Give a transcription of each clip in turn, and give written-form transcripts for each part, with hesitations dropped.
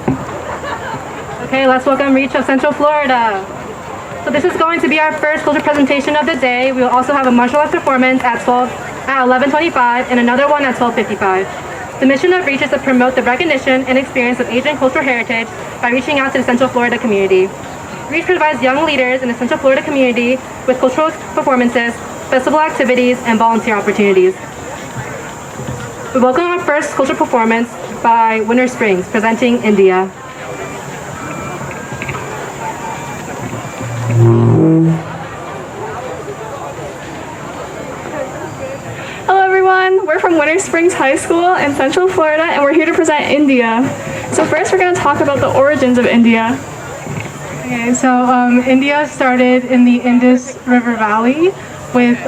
Okay, let's welcome Reach of Central Florida. So this is going to be our first culture presentation of the day. We will also have a martial arts performance at 11:25 and another one at 12:55. The mission of Reach is to promote the recognition and experience of Asian cultural heritage by reaching out to the Central Florida community. Reach provides young leaders in the Central Florida community with cultural performances, festival activities, and volunteer opportunities. We welcome our first cultural performance by Winter Springs, presenting India. Hello everyone, we're from Winter Springs High School in Central Florida and we're here to present India. So first we're going to talk about the origins of India. Okay, so India started in the Indus River Valley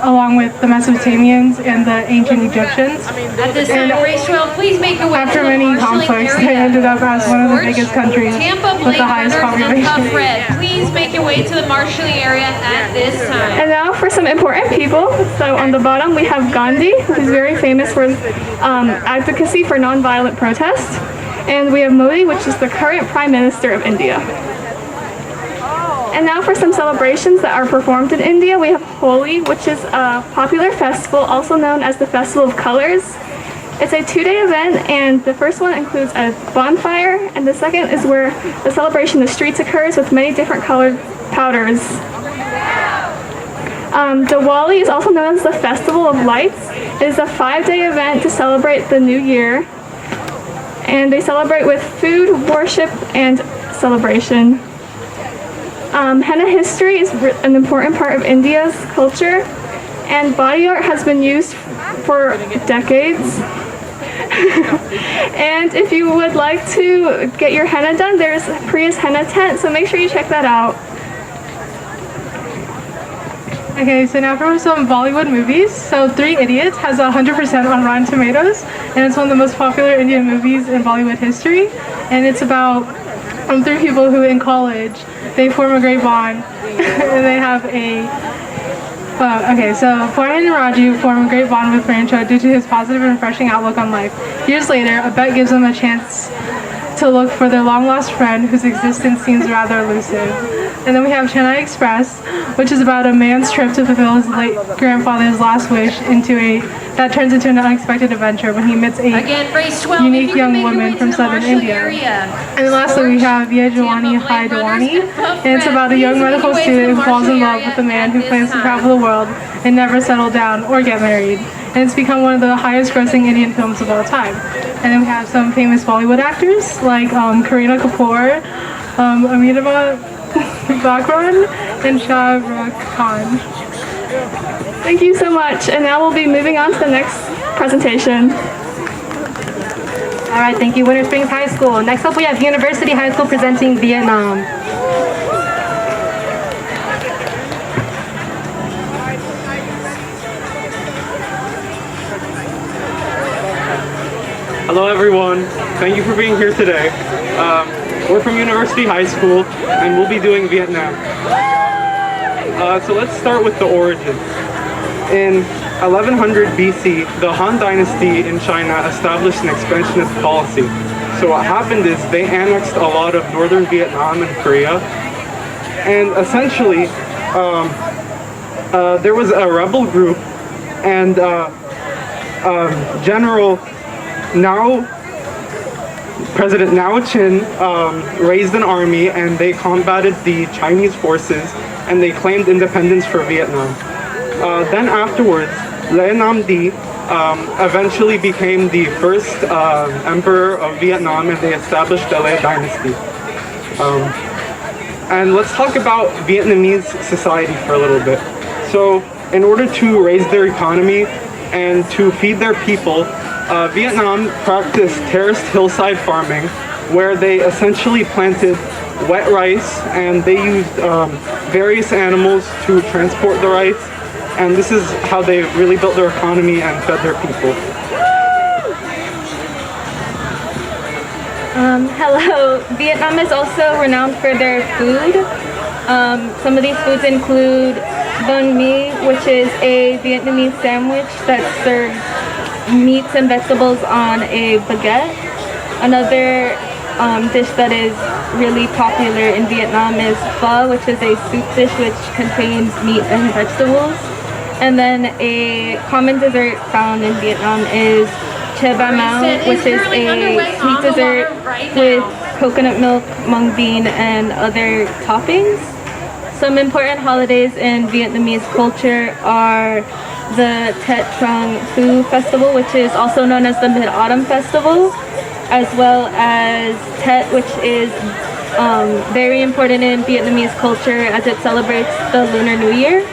along with the Mesopotamians and the ancient Egyptians. At this time, race 12, please make your way After to the many marshalling conflicts, area. they ended up as one of the biggest countries Tampa, with the highest Blake, and Tough population. Red. Please make your way to the marshalling area at this time. And now for some important people. So on the bottom we have Gandhi, who's very famous for advocacy for nonviolent protest. And we have Modi, which is the current Prime Minister of India. And now for some celebrations that are performed in India, we have Holi, which is a popular festival, also known as the Festival of Colors. It's a 2-day event, and the first one includes a bonfire, and the second is where the celebration of the streets occurs with many different colored powders. Diwali is also known as the Festival of Lights. It is a 5-day event to celebrate the new year, and they celebrate with food, worship, and celebration. Henna history is an important part of India's culture, and body art has been used for decades. And if you would like to get your henna done, there's Priya's Henna Tent, so make sure you check that out. Okay, so now for some Bollywood movies. So Three Idiots has 100% on Rotten Tomatoes, and it's one of the most popular Indian movies in Bollywood history. And it's about three people who in college, they form a great bond, and they have so Farhan and Raju form a great bond with Rancho due to his positive and refreshing outlook on life. Years later, a bet gives them a chance to look for their long-lost friend whose existence seems rather elusive. And then we have Chennai Express, which is about a man's trip to fulfill his late grandfather's last wish that turns into an unexpected adventure when he meets a race 12, unique young woman from southern India. And then lastly we have Ye Jawani Hai Diwani, and it's about a young medical student who falls in love with a man who plans to travel the world and never settle down or get married. And it's become one of the highest grossing Indian films of all time. And then we have some famous Bollywood actors like Kareena Kapoor, Amitabh Bachchan, and Shah Rukh Khan. Thank you so much, and now we'll be moving on to the next presentation. All right, thank you, Winter Springs High School. Next up, we have University High School presenting Vietnam. Hello everyone, thank you for being here today. We're from University High School and we'll be doing Vietnam. So let's start with the origins. In 1100 BC, the Han Dynasty in China established an expansionist policy. So what happened is they annexed a lot of northern Vietnam and Korea, and essentially there was a rebel group, and President Ngo Chin raised an army, and they combated the Chinese forces, and they claimed independence for Vietnam. Then afterwards, Le Nam Di eventually became the first emperor of Vietnam, and they established the Le Dynasty. And let's talk about Vietnamese society for a little bit. So in order to raise their economy and to feed their people, Vietnam practiced terraced hillside farming, where they essentially planted wet rice, and they used various animals to transport the rice, and this is how they really built their economy and fed their people. Hello. Vietnam is also renowned for their food. Some of these foods include banh mi, which is a Vietnamese sandwich that serves meats and vegetables on a baguette. Another dish that is really popular in Vietnam is pho, which is a soup dish which contains meat and vegetables. And then a common dessert found in Vietnam is chè ba mao, which is a sweet dessert with coconut milk, mung bean, and other toppings. Some important holidays in Vietnamese culture are the Tet Trung Thu Festival, which is also known as the Mid-Autumn Festival, as well as Tet, which is very important in Vietnamese culture as it celebrates the Lunar New Year.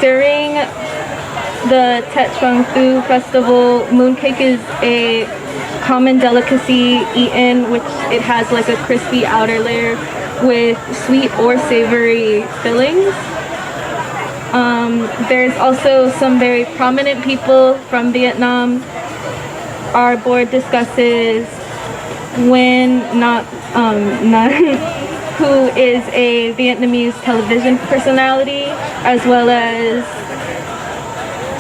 During the Tet Trung Thu Festival, mooncake is a common delicacy eaten, which it has like a crispy outer layer with sweet or savory fillings. There's also some very prominent people from Vietnam. Our board discusses Nguyen Nhan, who is a Vietnamese television personality, as well as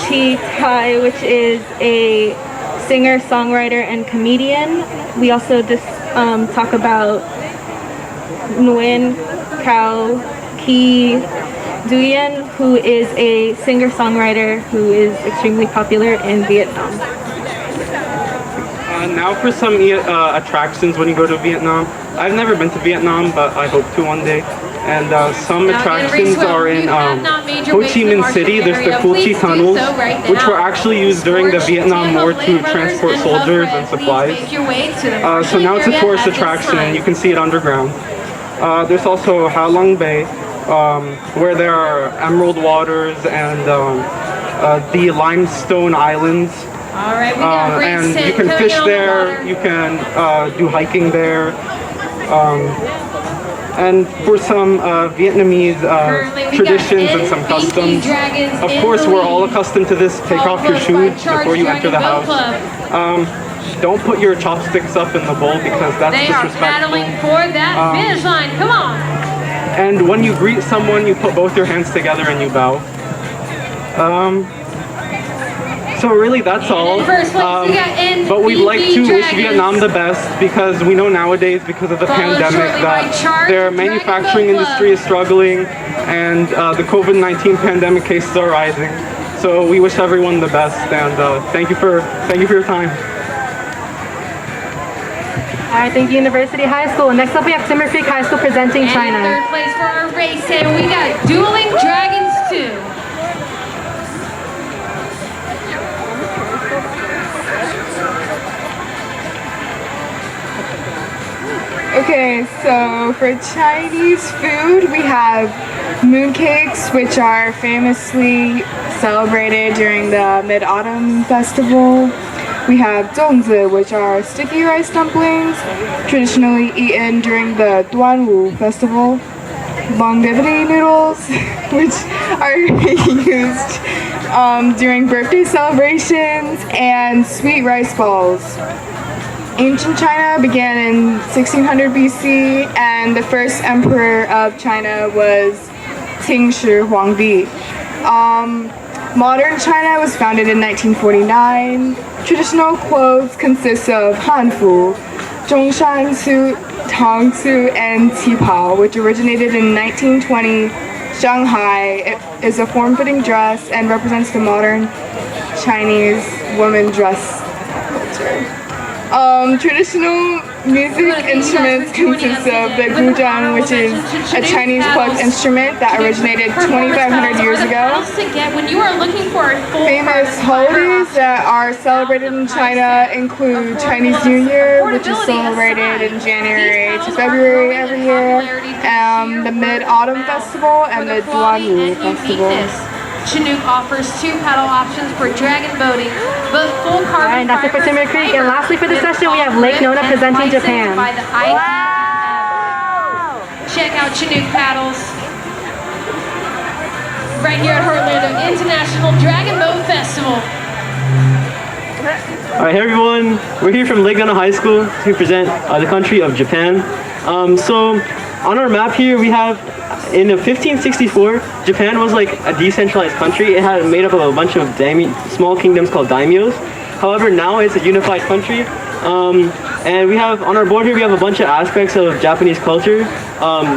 Chi Thai, which is a singer, songwriter, and comedian. We also talk about Nguyen Cao Ki Duyen, who is a singer-songwriter who is extremely popular in Vietnam. Now for some attractions when you go to Vietnam. I've never been to Vietnam, but I hope to one day. And some attractions are in Ho Chi Minh City. There's the Cu Chi tunnels, which were actually used during the Vietnam War to transport soldiers and supplies. So now it's a tourist attraction, and you can see it underground. There's also Ha Long Bay, where there are emerald waters and the limestone islands. All right, we got and you can fish there, you can do hiking there. And for some Vietnamese traditions and some customs, of course we're all accustomed to this, take off your shoes before you enter the house. Don't put your chopsticks up in the bowl because that's disrespectful. They are battling for that finish line, come on! And when you greet someone, you put both your hands together and you bow. So really that's all. But we'd like to wish Vietnam the best because we know nowadays, because of the pandemic, that their manufacturing industry is struggling and the COVID-19 pandemic cases are rising. So we wish everyone the best, and thank you for your time. All right, thank you, University High School. Next up, we have Timber Creek High School presenting China. And third place for our race, and we got Dueling Dragons 2. Okay, so for Chinese food, we have mooncakes, which are famously celebrated during the Mid-Autumn Festival. We have zongzi, which are sticky rice dumplings, traditionally eaten during the Duanwu Festival. Longevity noodles, which are used during birthday celebrations, and sweet rice balls. Ancient China began in 1600 BC, and the first emperor of China was Qing Shi Huangdi. Modern China was founded in 1949. Traditional clothes consist of hanfu, zhongshan suit, tong suit, and qipao, which originated in 1920 Shanghai. It is a form-fitting dress and represents the modern Chinese woman dress culture. Traditional music instruments consist of the guzheng, which is a Chinese plucked instrument that originated 2,500 years ago. Famous holidays that are celebrated in China include Chinese New Year, which is celebrated in January to February every year, the Mid-Autumn Festival, and the Duanwu Festival. Chinook offers 2 paddle options for dragon boating, but full carbon. Alright, that's it for Timber Creek. And lastly for this session, we have Lake Nona presenting Japan. Wow! Check out Chinook paddles right here at Orlando International Dragon Boat Festival. Alright, hey everyone. We're here from Lake Nona High School to present the country of Japan. So on our map here, we have in 1564, Japan was like a decentralized country. It had made up of a bunch of small kingdoms called daimyos. However, now it's a unified country. And we have on our board here, we have a bunch of aspects of Japanese culture.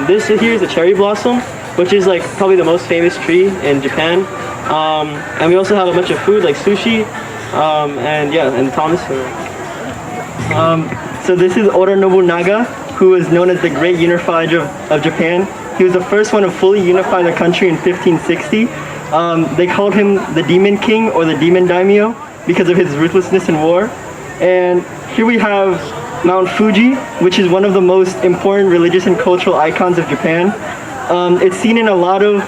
This here is a cherry blossom, which is like probably the most famous tree in Japan. And we also have a bunch of food like sushi, and yeah, and Thomas. So this is Oda Nobunaga, who is known as the Great Unifier of Japan. He was the first one to fully unify the country in 1560. They called him the Demon King or the Demon Daimyo because of his ruthlessness in war. And here we have Mount Fuji, which is one of the most important religious and cultural icons of Japan. It's seen in a lot of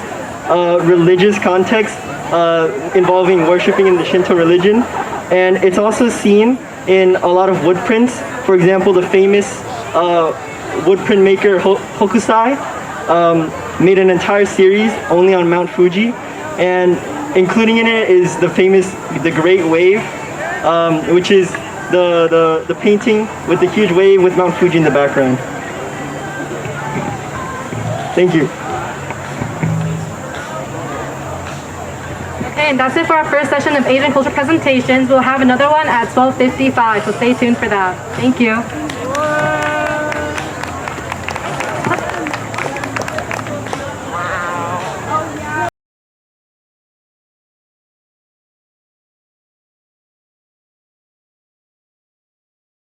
religious contexts involving worshiping in the Shinto religion. And it's also seen in a lot of wood prints. For example, the famous wood print maker Hokusai made an entire series only on Mount Fuji, and including in it is the famous The Great Wave, which is the painting with the huge wave with Mount Fuji in the background. Thank you. Okay, and that's it for our first session of Asian culture presentations. We'll have another one at 12:55, so stay tuned for that. Thank you.